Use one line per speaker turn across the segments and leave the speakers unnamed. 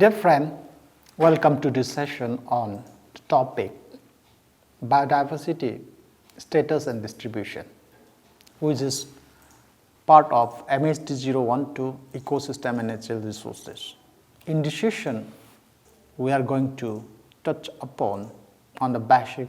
Dear friend, welcome to this session on the topic Biodiversity Status and Distribution, which is part of MSD 012 Ecosystem and Natural Resources. In this session, we are going to touch upon on the basic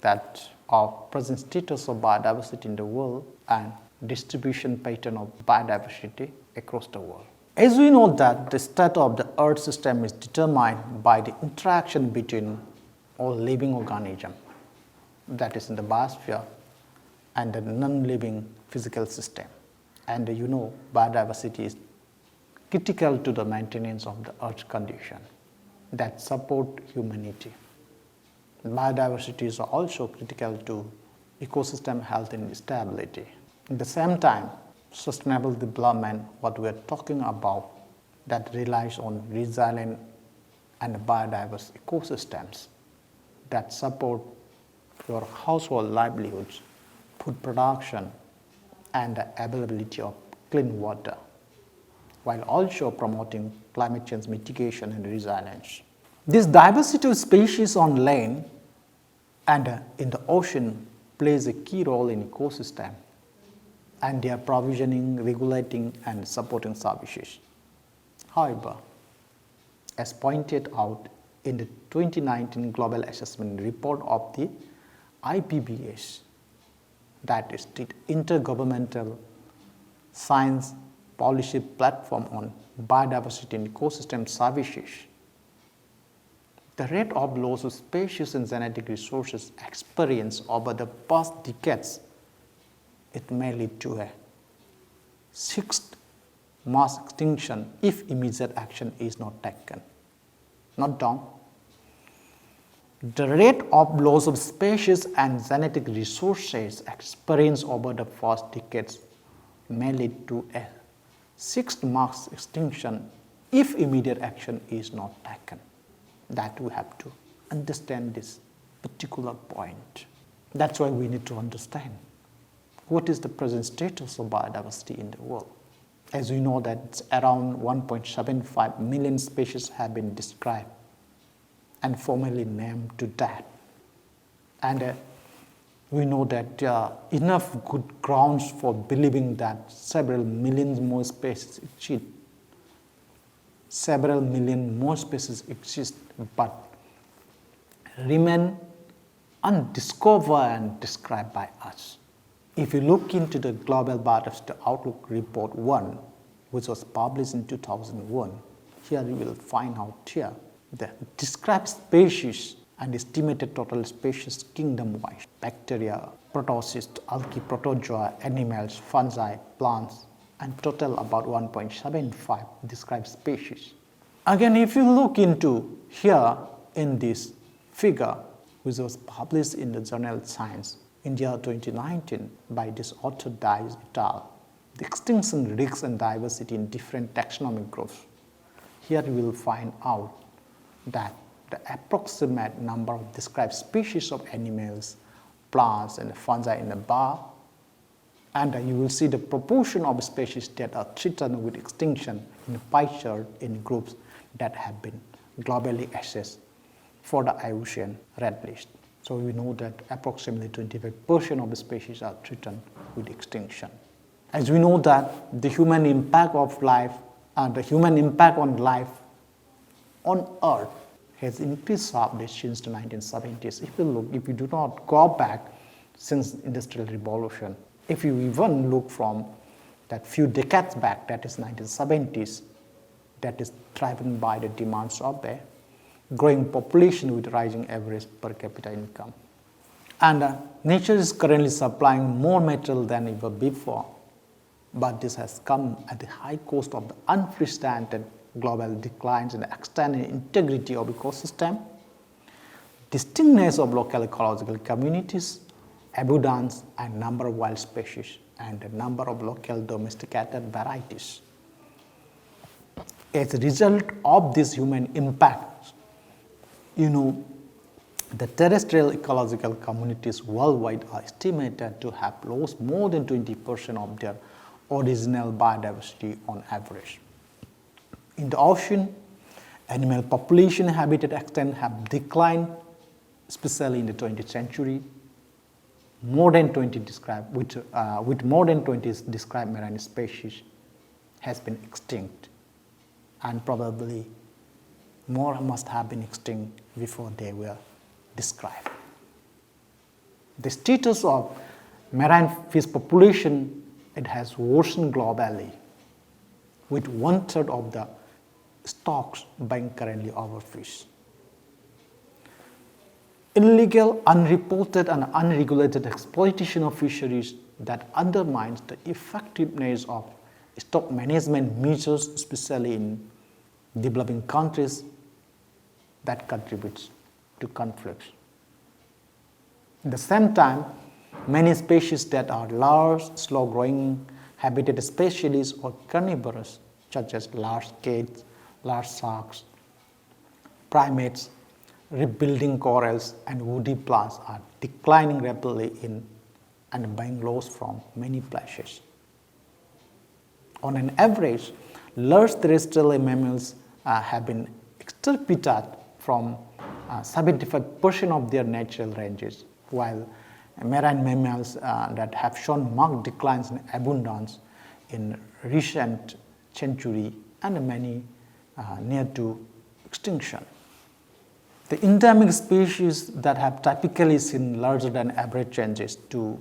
that of present status of biodiversity in the world and distribution pattern of biodiversity across the world. As we know that the state of the Earth system is determined by the interaction between all living organisms, that is in the biosphere, and the non-living physical system. And biodiversity is critical to the maintenance of the Earth condition that support humanity. Biodiversity is also critical to ecosystem health and stability. At the same time, sustainable development, what we are talking about, that relies on resilient and biodiverse ecosystems that support your household livelihoods, food production, and the availability of clean water, while also promoting climate change mitigation and resilience. This diversity of species on land and in the ocean plays a key role in ecosystem, and they are provisioning, regulating, and supporting services. However, as pointed out in the 2019 Global Assessment Report of the IPBES, that is the Intergovernmental Science Policy Platform on Biodiversity and Ecosystem Services, the rate of loss of species and genetic resources experienced over the past decades, it may lead to a sixth mass extinction if immediate action is not taken. Not down. The rate of loss of species and genetic resources experienced over the past decades may lead to a sixth mass extinction if immediate action is not taken. That we have to understand this particular point. That's why we need to understand what is the present status of biodiversity in the world. As we know that around 1.75 million species have been described and formally named to that. And we know that there are enough good grounds for believing that several million more species exist. Several million more species exist, but remain undiscovered and described by us. If you look into the Global Biodiversity Outlook Report 1, which was published in 2001, here you will find out here the described species and estimated total species kingdom-wise: bacteria, protozoa, algae, protozoa, animals, fungi, plants, and total about 1.75 described species. Again, if you look into here in this figure, which was published in the journal Science in year 2019 by this author Dice et al., the extinction risks and diversity in different taxonomic groups. Here you will find out that the approximate number of described species of animals, plants, and fungi in the bar, and you will see the proportion of species that are threatened with extinction in a pie chart in groups that have been globally assessed for the IUCN Red List. So we know that approximately 25% of the species are threatened with extinction. As we know that the human impact of life and the human impact on life on Earth has increased sharply since the 1970s. If you do not go back since Industrial Revolution, if you even look from that few decades back, that is 1970s, that is driven by the demands of the growing population with rising average per capita income. And nature is currently supplying more material than ever before, but this has come at the high cost of the unprecedented global declines in the extended integrity of ecosystem, distinctness of local ecological communities, abundance and number of wild species, and the number of local domesticated varieties. As a result of this human impact, the terrestrial ecological communities worldwide are estimated to have lost more than 20% of their original biodiversity on average. In the ocean, Animal population habitat extent have declined, especially in the 20th century. More than 20 described, with more than 20 described marine species has been extinct, and probably more must have been extinct before they were described. The status of marine fish population, it has worsened globally, with 1/3 of the stocks being currently overfished. Illegal, unreported, and unregulated exploitation of fisheries that undermines the effectiveness of stock management measures, especially in developing countries, that contributes to conflicts. At the same time, many species that are large, slow-growing, habitat specialists or carnivorous, such as large skates, large sharks, primates, rebuilding corals, and woody plants are declining rapidly in and being lost from many places. On an average, large terrestrial mammals have been extirpated from 75% of their natural ranges, while marine mammals that have shown marked declines in abundance in recent century and many near to extinction. The endemic species that have typically seen larger than average changes to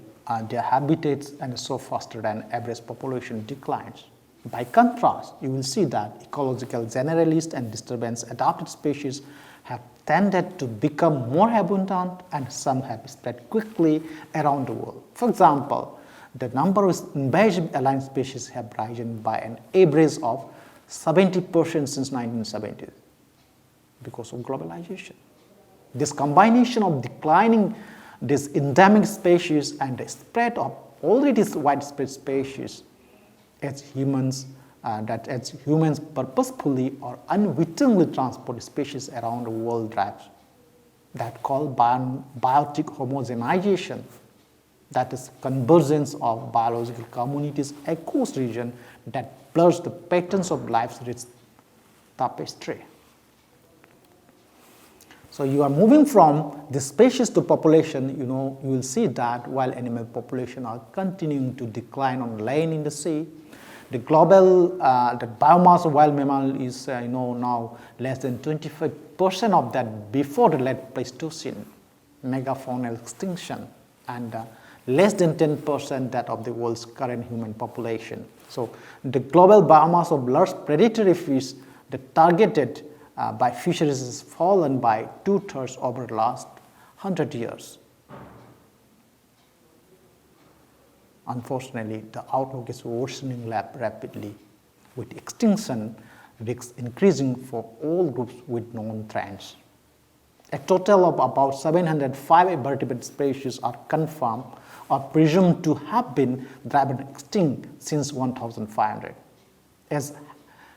their habitats and so faster than average population declines. By contrast, you will see that ecological generalist and disturbance adapted species have tended to become more abundant, and some have spread quickly around the world. For example, the number of invasive alien species have risen by an average of 70% since 1970 because of globalization. This combination of declining these endemic species and the spread of already widespread species as humans purposefully or unwittingly transport species around the world drives that called biotic homogenization, that is convergence of biological communities across region that blurs the patterns of life's rich tapestry. So you are moving from the species to population. You will see that while animal population are continuing to decline on land in the sea, the global the biomass of wild mammal is now less than 25% of that before the late Pleistocene megafaunal extinction, and less than 10% that of the world's current human population. So the global biomass of large predatory fish that targeted by fisheries has fallen by 2/3 over the last 100 years. Unfortunately, the outlook is worsening rapidly, with extinction risks increasing for all groups with known trends. A total of about 705 vertebrate species are confirmed or presumed to have been driven extinct since 1500, as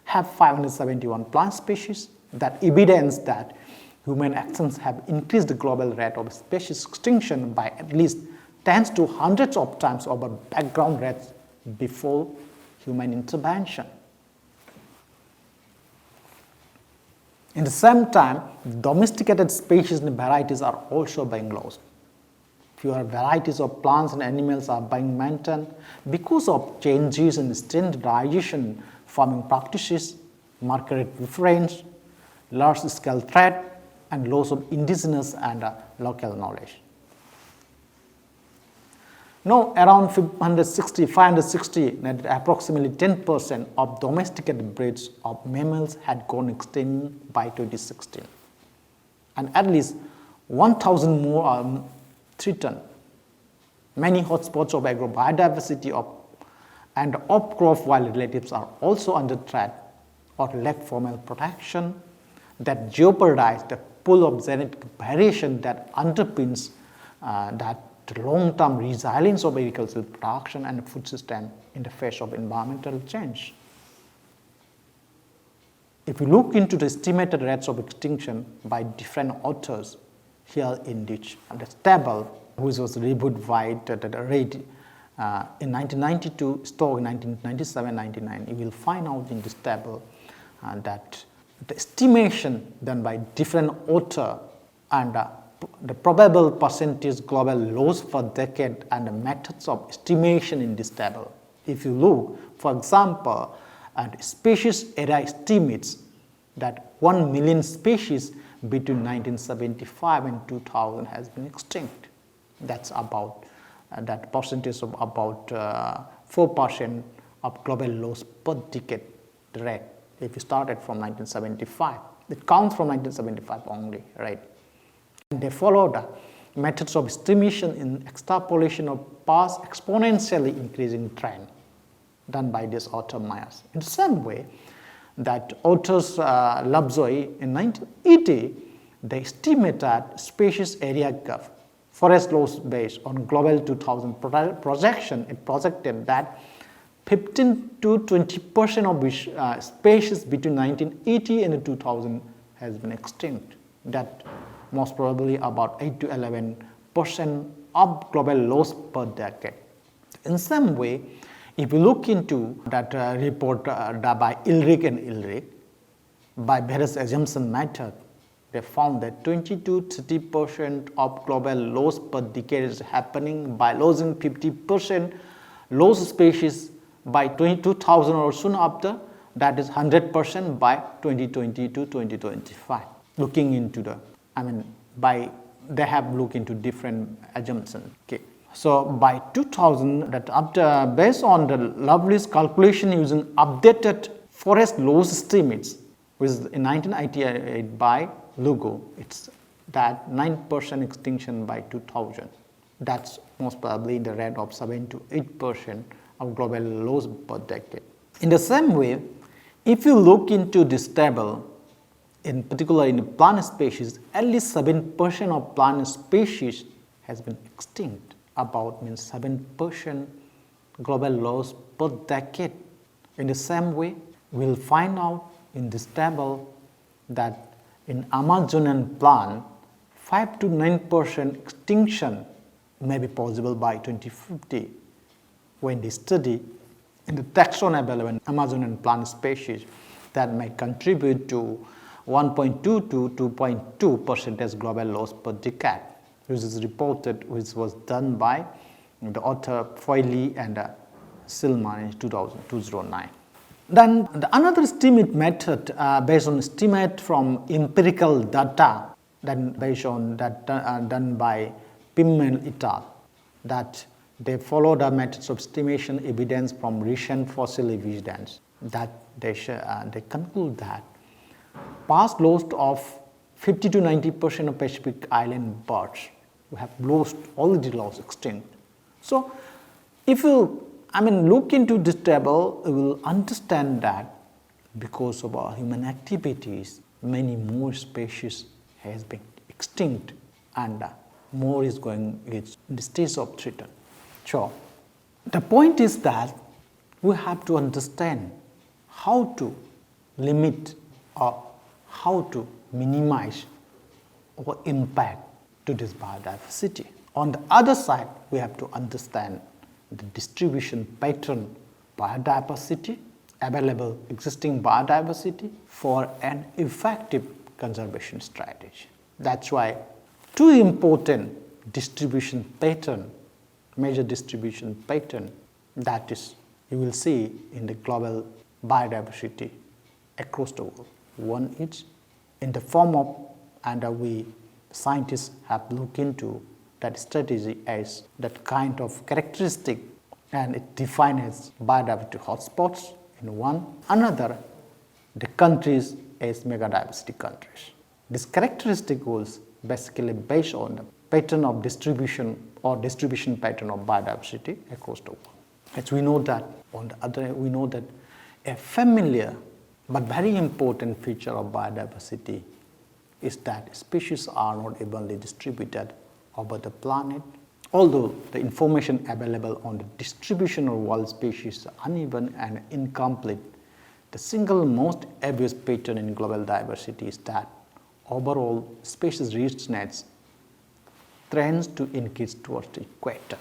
have 571 plant species that evidence that human actions have increased the global rate of species extinction by at least tens to hundreds of times over background rates before human intervention. In the same time, domesticated species and varieties are also being lost. Fewer varieties of plants and animals are being maintained because of changes in standardization, farming practices, market preference, large-scale trade, and loss of indigenous and local knowledge. Now, around 560, approximately 10% of domesticated breeds of mammals had gone extinct by 2016, and at least 1,000 more are threatened. Many hotspots of agrobiodiversity and off-crop wild relatives are also under threat or lack formal protection that jeopardize the pool of genetic variation that underpins that long-term resilience of agricultural production and food system in the face of environmental change. If you look into the estimated rates of extinction by different authors here in this table, which was reviewed by the rate in 1992, stock in 1997-99, you will find out in this table that the estimation done by different author and the probable percentage global loss per decade and the methods of estimation in this table. If you look, for example, at species area estimates that 1 million species between 1975 and 2000 has been extinct. That's about that percentage of about 4% of global loss per decade rate. If you started from 1975, it counts from 1975 only, right? And they follow the methods of estimation in extrapolation of past exponentially increasing trend done by this author Myers. In the same way that authors Lovejoy in 1980, they estimated species area curve forest loss based on global 2000 projection. It projected that 15 to 20% of which species between 1980 and 2000 has been extinct. That most probably about 8 to 11% of global loss per decade. In some way, if you look into that report by Ulrich and Ulrich, by various assumption method, they found that 20 to 30% of global loss per decade is happening by losing 50% lost species by 2000 or soon after, that is 100% by 2020 to 2025. Looking into the, they have looked into different assumptions. Okay. So by 2000, that after based on the Lovely's calculation using updated forest loss estimates, which is in 1988 by Lugo, it's that 9% extinction by 2000. That's most probably the rate of 7 to 8% of global loss per decade. In the same way, if you look into this table, in particular in the plant species, at least 7% of plant species has been extinct. About means 7% global loss per decade. In the same way, we'll find out in this table that in Amazonian plant, 5 to 9% extinction may be possible by 2050 when they study in the taxon available Amazonian plant species that may contribute to 1.2 to 2.2% global loss per decade, which is reported, which was done by the author Foyle and Silman in 2009. Then another estimate method based on estimate from empirical data, then based on that done by Pimmel et al. That they follow the methods of estimation evidence from recent fossil evidence. That they conclude that past loss of 50 to 90% of Pacific Island birds who have already lost extinct. So if you look into this table, you will understand that because of our human activities, many more species has been extinct and more is going in the stage of threat. So the point is that we have to understand how to limit or how to minimize or impact to this biodiversity. On the other side, we have to understand the distribution pattern biodiversity, available existing biodiversity for an effective conservation strategy. That's why two important distribution pattern, major distribution pattern, that is you will see in the global biodiversity across the world. One is in the form of, and we scientists have looked into that strategy as that kind of characteristic, and it defines biodiversity hotspots in one. Another, the countries as megadiversity countries. This characteristic was basically based on the pattern of distribution or distribution pattern of biodiversity across the world. As we know that, on the other hand, we know that a familiar but very important feature of biodiversity is that species are not evenly distributed over the planet. Although the information available on the distribution of wild species is uneven and incomplete, the single most obvious pattern in global diversity is that overall species richness trends to increase towards the equator.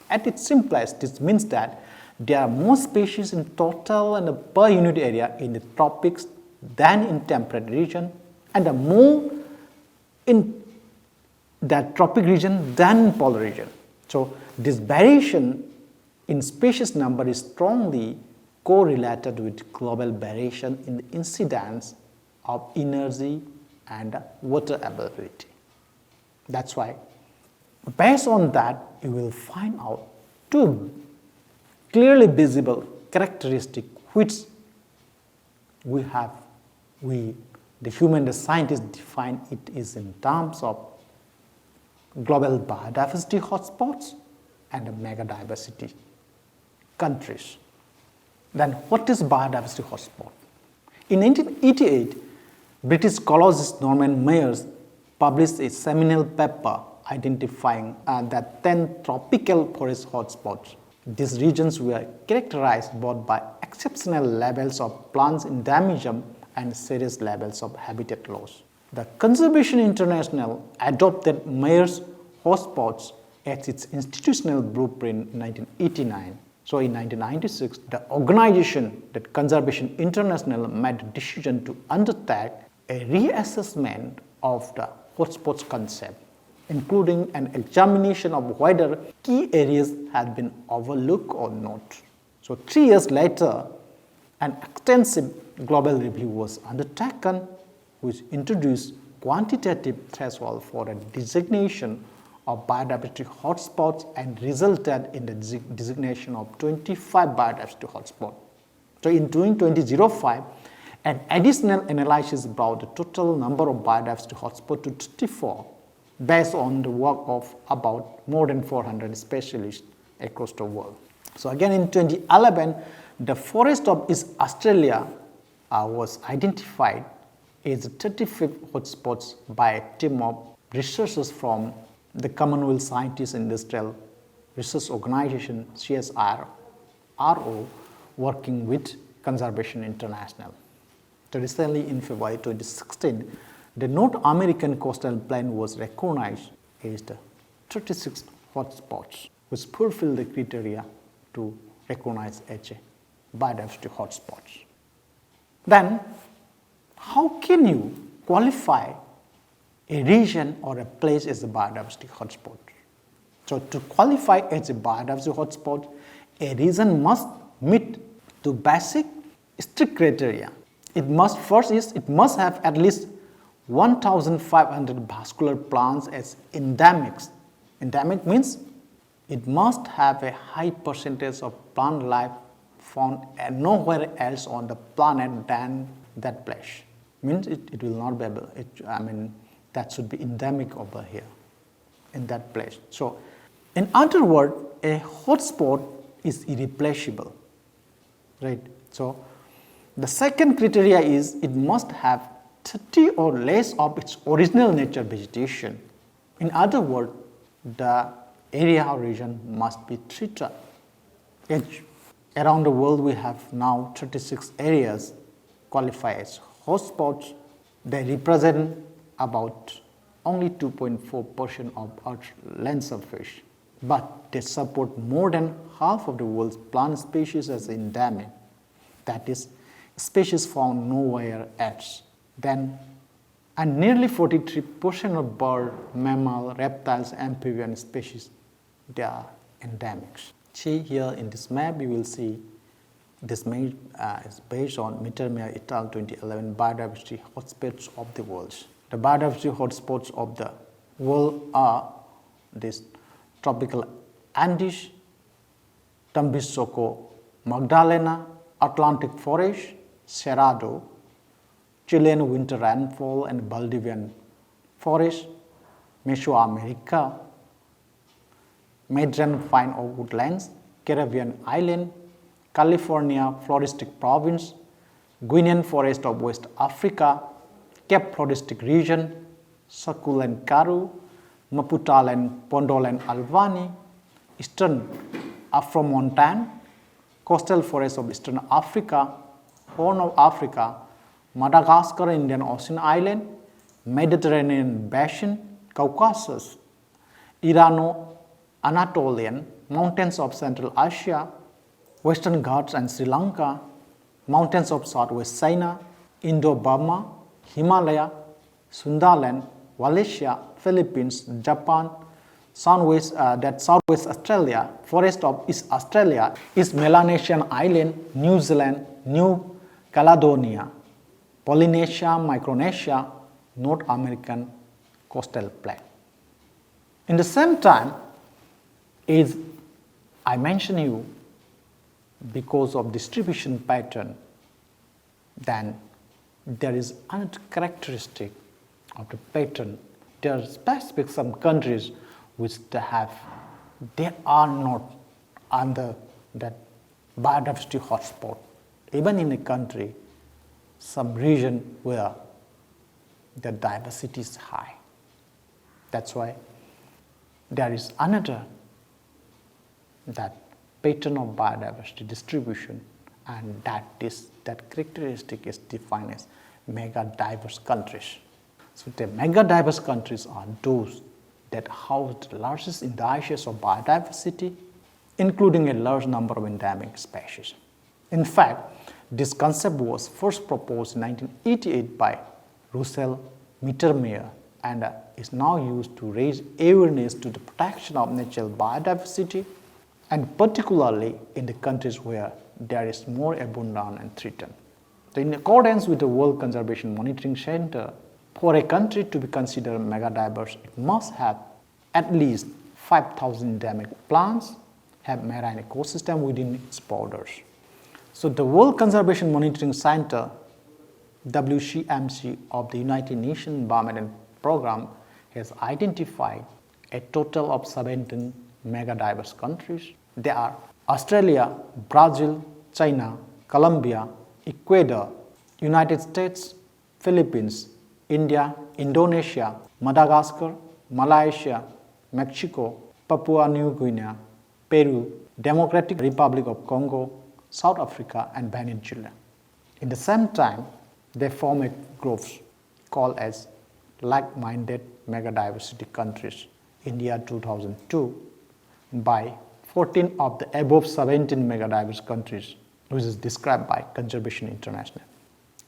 At its simplest, this means that there are more species in total and per unit area in the tropics than in temperate region and more in that tropic region than in polar region. So this variation in species number is strongly correlated with global variation in the incidence of energy and water availability. That's why based on that you will find out two clearly visible characteristics which the human, the scientists define it is in terms of global biodiversity hotspots and megadiversity countries. Then what is biodiversity hotspot? In 1988, British ecologist Norman Mayers published a seminal paper identifying that 10 tropical forest hotspots. These regions were characterized both by exceptional levels of plant endemism and serious levels of habitat loss. The Conservation International adopted Mayer's hotspots as its institutional blueprint in 1989. So in 1996, the organization, that Conservation International, made a decision to undertake a reassessment of the hotspots concept, including an examination of whether key areas had been overlooked or not. So 3 years later, an extensive global review was undertaken which introduced quantitative threshold for the designation of biodiversity hotspots and resulted in the designation of 25 biodiversity hotspots. So in 2005, an additional analysis brought the total number of biodiversity hotspots to 34 based on the work of about more than 400 specialists across the world. So again in 2011, the forest of East Australia was identified as 35 hotspots by a team of researchers from the Commonwealth Scientists Industrial Research Organization CSIRO working with Conservation International. So recently in February 2016, the North American coastal plain was recognized as the 36 hotspots which fulfill the criteria to recognize as a biodiversity hotspots. Then, how can you qualify a region or a place as a biodiversity hotspot? So to qualify as a biodiversity hotspot, a region must meet two basic strict criteria. It must have at least 1,500 vascular plants as endemics. Endemic means it must have a high percentage of plant life found nowhere else on the planet than that place. Means it will not be able, that should be endemic over here, in that place. So, in other words, a hotspot is irreplaceable, right? So, the second criteria is it must have 30 or less of its original nature vegetation. In other words, the area or region must be treated. Around the world, we have now 36 areas qualified as hotspots. They represent about only 2.4% of Earth's land surface, but they support more than half of the world's plant species as endemic. That is, species found nowhere else. And nearly 43% of bird, mammal, reptiles, amphibian species, they are endemics. See here in this map, you will see this map is based on Mittermeier et al. 2011 biodiversity hotspots of the world. The biodiversity hotspots of the world are this tropical Andes, Tambisoko, Magdalena, Atlantic forest, Cerrado, Chilean winter rainfall and Bolivian forest, Mesoamerica, Mediterranean fine oak woodlands, Caribbean island, California floristic province, Guinean forest of West Africa, Cape floristic region, succulent Karoo, Maputaland, Pondoland Albany, eastern Afromontane, coastal forests of eastern Africa, Horn of Africa, Madagascar, Indian Ocean Island, Mediterranean Basin, Caucasus, Irano-Anatolian, mountains of Central Asia, Western Ghats and Sri Lanka, mountains of Southwest China, Indo-Burma, Himalaya, Sundaland, Malaysia, Philippines, Japan, Southwest Australia, Forest of East Australia, East Melanesian Island, New Zealand, New Caledonia, Polynesia, Micronesia, North American coastal plain. In the same time, as I mentioned you, because of distribution pattern, then there is another characteristic of the pattern. There are specific some countries which they are not under that biodiversity hotspot. Even in a country, some region where the diversity is high. That's why there is another that pattern of biodiversity distribution, and that characteristic is defined as mega diverse countries. So the mega diverse countries are those that house the largest indices of biodiversity, including a large number of endemic species. In fact, this concept was first proposed in 1988 by Russell Mittermeier and is now used to raise awareness to the protection of natural biodiversity, and particularly in the countries where there is more abundant and threatened. So in accordance with the World Conservation Monitoring Center, for a country to be considered megadiverse, it must have at least 5,000 endemic plants, have marine ecosystem within its borders. So the World Conservation Monitoring Center, WCMC of the United Nations Environment Program, has identified a total of 17 megadiverse countries. They are Australia, Brazil, China, Colombia, Ecuador, United States, Philippines, India, Indonesia, Madagascar, Malaysia, Mexico, Papua New Guinea, Peru, Democratic Republic of Congo, South Africa, and Venezuela. In the same time, they form a groups called as like-minded megadiversity countries, India 2002, by 14 of the above 17 megadiverse countries, which is described by Conservation International,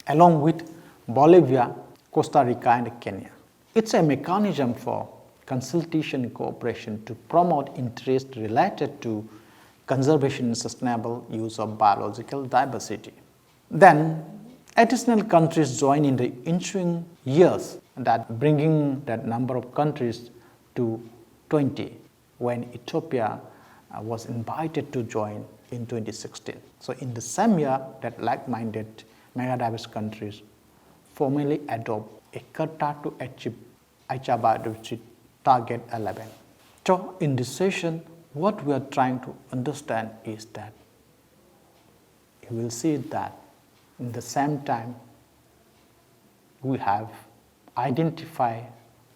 along with Bolivia, Costa Rica, and Kenya. It's a mechanism for consultation and cooperation to promote interests related to conservation and sustainable use of biological diversity. Then, additional countries join in the ensuing years, that bringing that number of countries to 20, when Ethiopia was invited to join in 2016. So in the same year, that like-minded megadiverse countries formally adopt a Charter to achieve biodiversity Target 11. So in this session, what we are trying to understand is that you will see that in the same time we have identified,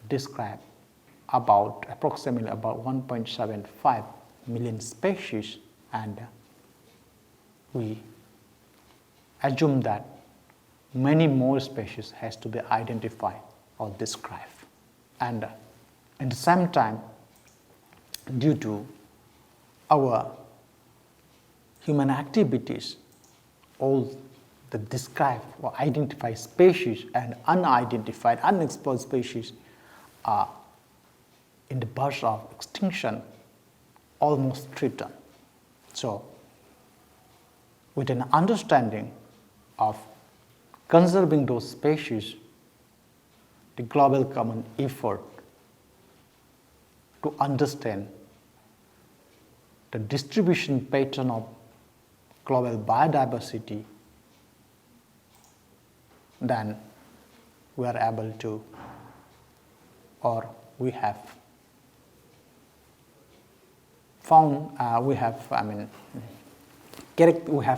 described approximately about 1.75 million species, and we assume that many more species has to be identified or described. And at the same time, due to our human activities, all the described or identified species and unidentified, unexplored species are in the verge of extinction, almost threatened. So, with an understanding of conserving those species, the global common effort to understand the distribution pattern of global biodiversity, then we are able to, or we have found, we have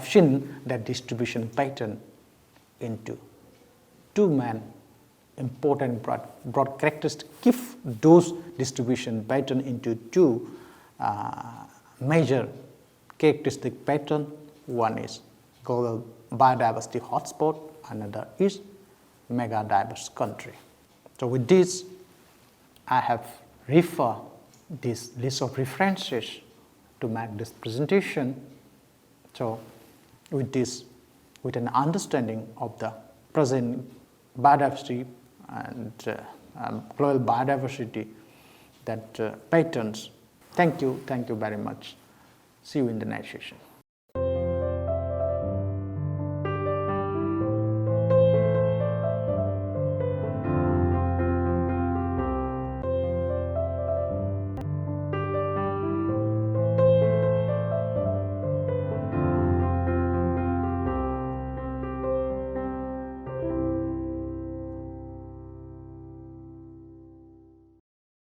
seen that distribution pattern into two main important broad characteristics. If those distribution pattern into two major characteristic pattern, one is global biodiversity hotspot, another is mega diverse country. So with this, I have referred this list of references to make this presentation. So with this, with an understanding of the present biodiversity and global biodiversity that patterns. Thank you very much. See you in the next session.